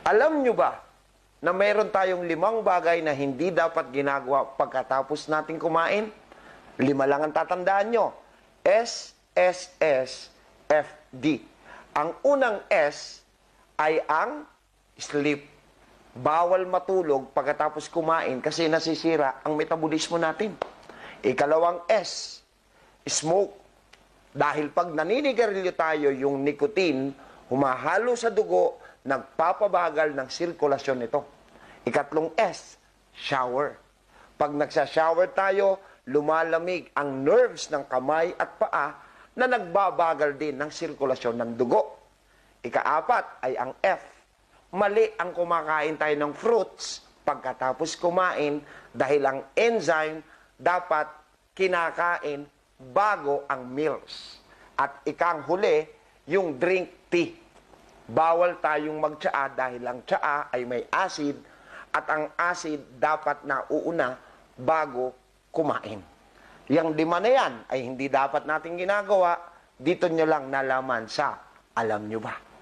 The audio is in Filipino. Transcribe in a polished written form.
Alam nyo ba na mayroon tayong 5 bagay na hindi dapat ginagawa pagkatapos natin kumain? 5 lang ang tatandaan nyo. S, S, S, F, D. Ang unang S ay ang sleep. Bawal matulog pagkatapos kumain kasi nasisira ang metabolismo natin. Ikalawang S, smoke. Dahil pag naninigarilyo tayo, yung nicotine, humahalo sa dugo, nagpapabagal ng sirkulasyon nito. Ikatlong S, shower. Pag nagsashower tayo, lumalamig ang nerves ng kamay at paa na nagbabagal din ng sirkulasyon ng dugo. Ikaapat ay ang F. Mali ang kumakain tayo ng fruits pagkatapos kumain dahil ang enzyme dapat kinakain bago ang meals. At ikang huli, yung drink tea. Bawal tayong magtsaa dahil ang tsaa ay may acid at ang acid dapat nauuna bago kumain. Yang 5 na yan ay hindi dapat natin ginagawa. Dito nyo lang nalaman sa Alam Nyo Ba?